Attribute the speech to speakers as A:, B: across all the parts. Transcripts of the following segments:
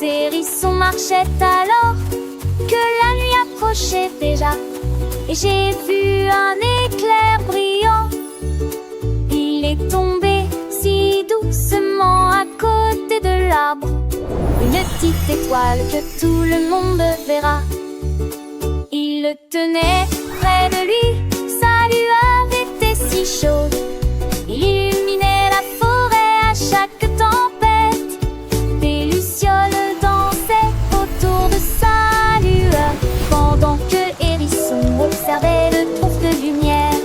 A: hérissons marchaient alors que la nuit approchait déjà. Et j'ai vu un éclair brillant. Il est tombé si doucement à côté de l'arbre. Une petite étoile que tout le monde verra. Il le tenait près de lui, sa lueur était si chaude. Il illuminait la forêt à chaque tempête. Des lucioles dansaient autour de sa lueur, pendant que Hérisson observait le trône de lumière.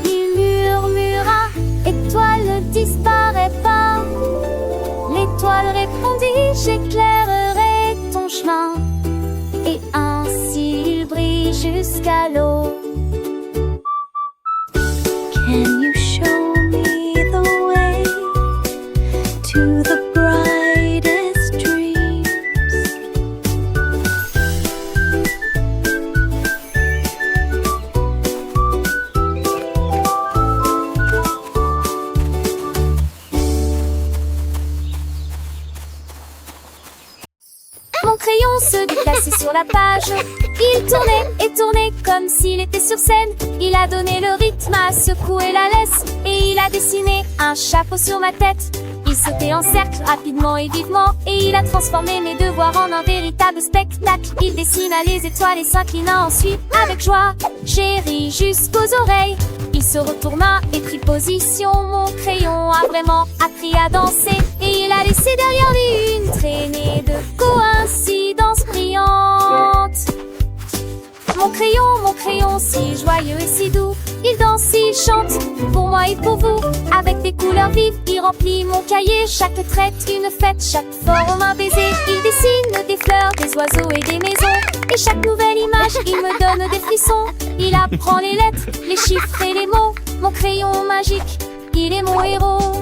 A: Il murmura: étoile, ne disparais pas. L'étoile répondit: j'éclairerai ton chemin. Et ainsi il brille jusqu'à l'eau. Can you show me the way to the brightest dreams? Mon crayon se déplaçait sur la page. Il tournait et tournait comme s'il était sur scène. Il a donné le rythme, a secoué la laisse, et il a dessiné un chapeau sur ma tête. Il sautait en cercle rapidement et vivement, et il a transformé mes devoirs en un véritable spectacle. Il dessina les étoiles et s'inclina ensuite avec joie. J'ai ri jusqu'aux oreilles. Il se retourna et prit position. Mon crayon a vraiment appris à danser, et il a laissé derrière lui une traînée de coïncidences brillantes. Mon crayon, si joyeux et si doux, il danse, il chante, pour moi et pour vous. Avec des couleurs vives, il remplit mon cahier. Chaque traite, une fête, chaque forme, un baiser. Il dessine des fleurs, des oiseaux et des maisons. Et chaque nouvelle image, il me donne des frissons. Il apprend les lettres, les chiffres et les mots. Mon crayon magique, il est mon héros.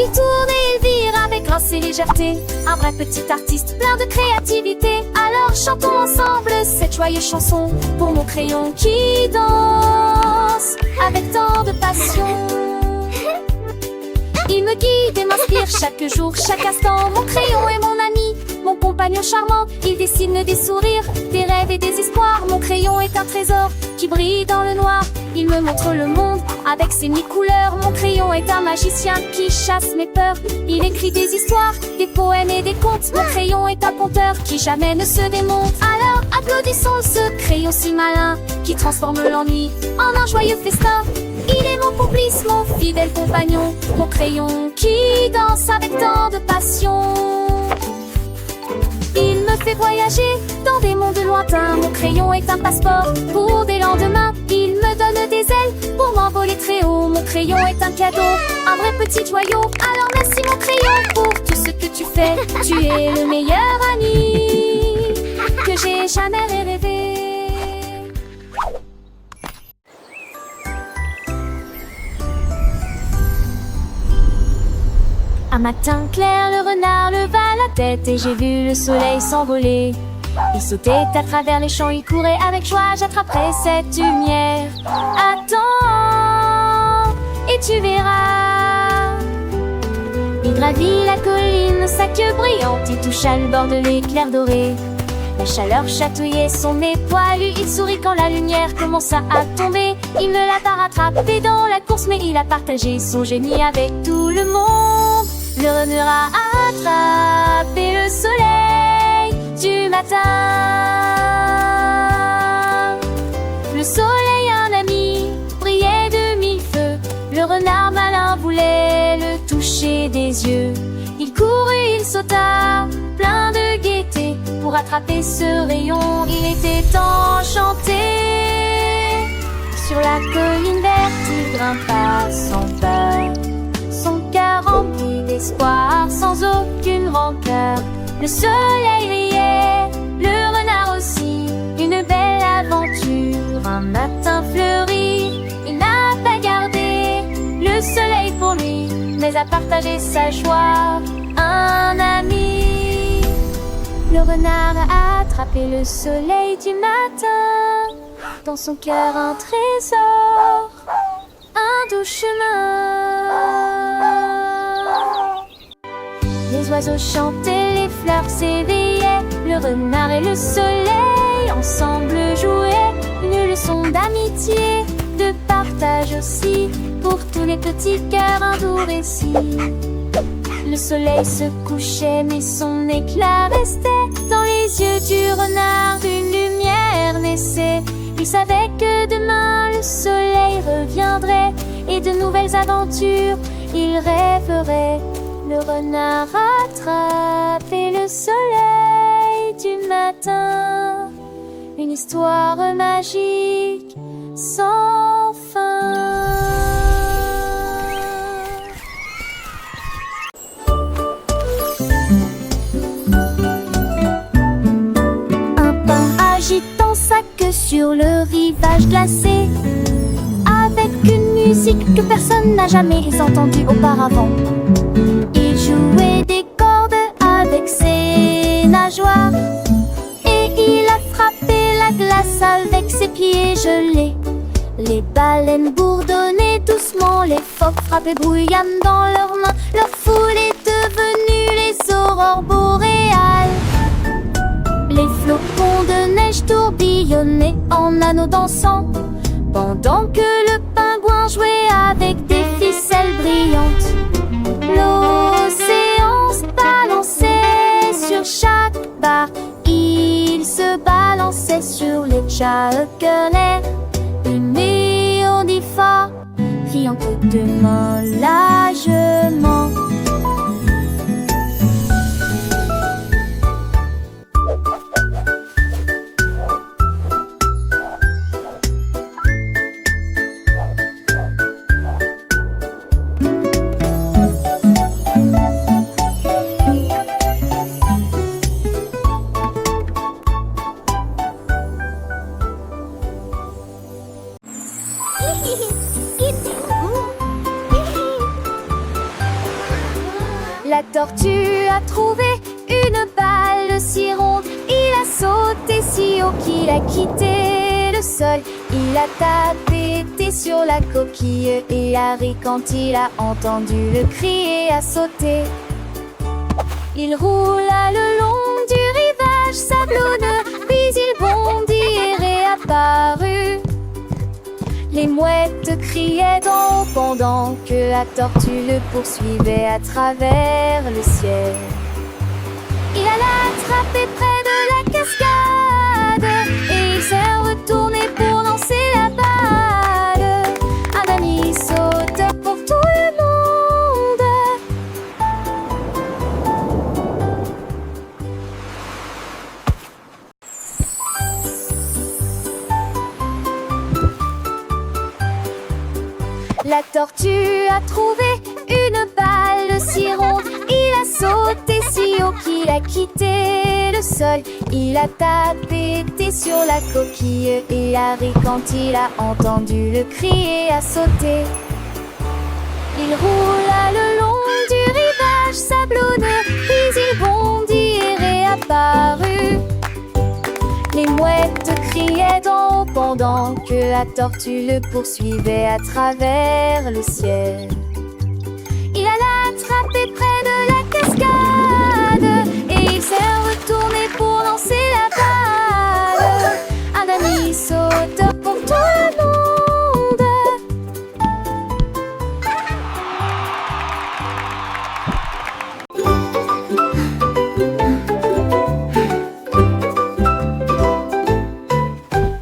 A: Il tourne et il vire avec grâce et légèreté. Un vrai petit artiste plein de créativité. Alors chantons ensemble cette joyeuse chanson pour mon crayon qui danse avec tant de passion. Il me guide et m'inspire chaque jour, chaque instant. Mon crayon est mon ami, mon compagnon charmant. Il dessine des sourires, des rêves et des espoirs. Mon crayon est un trésor qui brille dans le noir. Il me montre le monde avec ses mille couleurs. Mon crayon est un magicien qui chasse mes peurs. Il écrit des histoires, des poèmes et des contes. Mon crayon est un conteur qui jamais ne se démonte. Alors applaudissons ce crayon si malin qui transforme l'ennui en un joyeux festin. Il est mon complice, mon fidèle compagnon. Mon crayon qui danse avec tant de passion. Il me fait voyager dans des mondes lointains. Mon crayon est un passeport pour des lendemains. Il me donne des ailes pour m'envoler très haut. Mon crayon est un cadeau, un vrai petit joyau. Alors merci mon crayon pour tout ce que tu fais. Tu es le meilleur ami que j'ai jamais rêvé. Un matin clair, le renard leva la tête et j'ai vu le soleil s'envoler. Il sautait à travers les champs, il courait avec joie, j'attraperai cette lumière. Attends, et tu verras. Il gravit la colline, sa queue brillante, il toucha le bord de l'éclair doré. La chaleur chatouillait son nez poilu, il sourit quand la lumière commença à tomber. Il ne l'a pas rattrapé dans la course, mais il a partagé son génie avec tout le monde. Le renard a attrapé le soleil du matin. Le soleil, un ami, brillait de mille feux. Le renard malin voulait le toucher des yeux. Il courut, il sauta, plein de gaieté. Pour attraper ce rayon, il était enchanté. Sur la colline verte, il grimpa sans peur. Son cœur rempli d'espoir, sans aucune rancœur. Le soleil riait, le renard aussi. Une belle aventure, un matin fleuri. Il n'a pas gardé le soleil pour lui, mais a partagé sa joie, un ami. Le renard a attrapé le soleil du matin. Dans son cœur un trésor, un doux chemin. les oiseaux chantaient, les fleurs s'éveillaient. Le renard et le soleil ensemble jouaient une leçon d'amitié, de partage aussi, pour tous les petits cœurs un doux récit. Le soleil se couchait mais son éclat restait. Dans les yeux du renard une lumière naissait. Il savait que demain le soleil reviendrait et de nouvelles aventures il rêverait. Le renard attrapait le soleil du matin. Une histoire magique sans fin. Un pain agitant sa queue sur le rivage glacé, avec une musique que personne n'a jamais entendue auparavant. Il jouait des cordes avec ses nageoires et il a frappé la glace avec ses pieds gelés. Les baleines bourdonnaient doucement, les phoques frappaient bruyamment dans leurs mains. Leur foule est devenue les aurores boréales. Les flocons de neige tourbillonnaient en anneaux dansants, pendant que le pingouin jouait avec des ficelles brillantes. L'océan se balançait sur chaque barre, il se balançait sur les chalconnets. Une mélodie forte, criant que demain largement. La tortue a trouvé une balle si ronde. Il a sauté si haut qu'il a quitté le sol. Il a tapé sur la coquille et a ri quand il a entendu le cri et a sauté. Il roula le long du rivage sablonneux, puis il bondit et réapparut. Les mouettes criaient d'en haut pendant que la tortue le poursuivait à travers le ciel. Il alla attraper près de la cascade et il s'est retourné pour lancer la balle. Un ami sauteur pour tout le monde. La tortue a trouvé une balle si ronde. Il a sauté si haut qu'il a quitté le sol. Il a tapé sur la coquille et a ri quand il a entendu le cri et a sauté. Il roula le long du rivage sablonneux, puis il bondit et réapparut. Les mouettes criaient d'en haut pendant que la tortue le poursuivait à travers le ciel. Il alla attraper près de la cascade et il s'est retourné pour lancer la balle. Un ami sauteur pour tout le monde.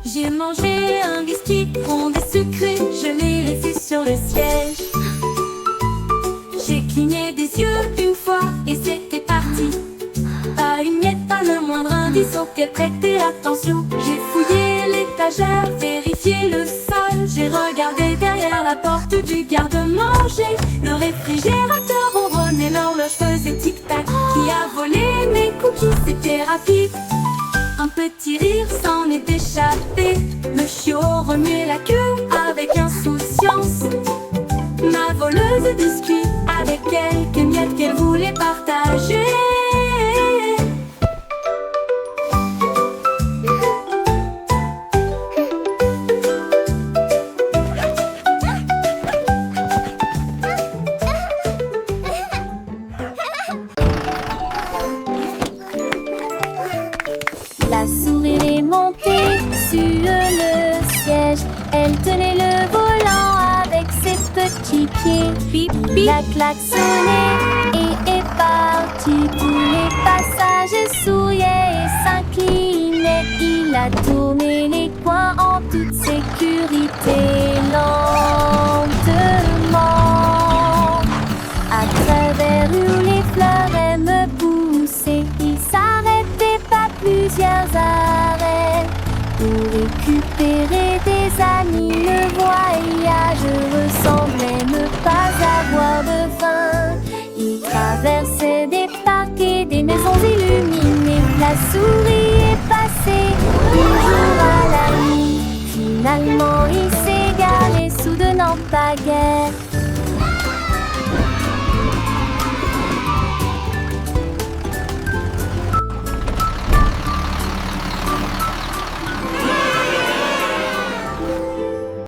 B: J'ai mangé un biscuit rond et sucré, je l'ai laissé sur le siège. J'ai cligné des yeux une fois et c'était parti. Pas une miette, pas le moindre indice auquel prêter attention. J'ai fouillé l'étagère, vérifié le sol. J'ai regardé derrière la porte du garde-manger. Le réfrigérateur ronronnait, l'horloge faisait tic-tac. Qui a volé mes cookies, c'était rapide. Un petit rire s'en est échappé. Le chiot remuait la queue avec insouciance. Ma voleuse de biscuits avec quelques miettes qu'elle voulait partager.
A: dessus le siège. Elle tenait le volant avec ses petits pieds.
B: Bip,
A: Il a klaxonné et est parti. Tous les passagers souriaient et s'inclinaient. Il a tourné les coins en toute sécurité, lentement. À travers où les fleurs aiment pousser, il s'arrêtait pas plusieurs arrêts pour récupérer des amis. Le voyage ressemblait ne pas avoir de fin. Il traversait des parcs et des maisons illuminées. La souris est passée du jour à la nuit. Finalement il s'est garé soudain en pagaie.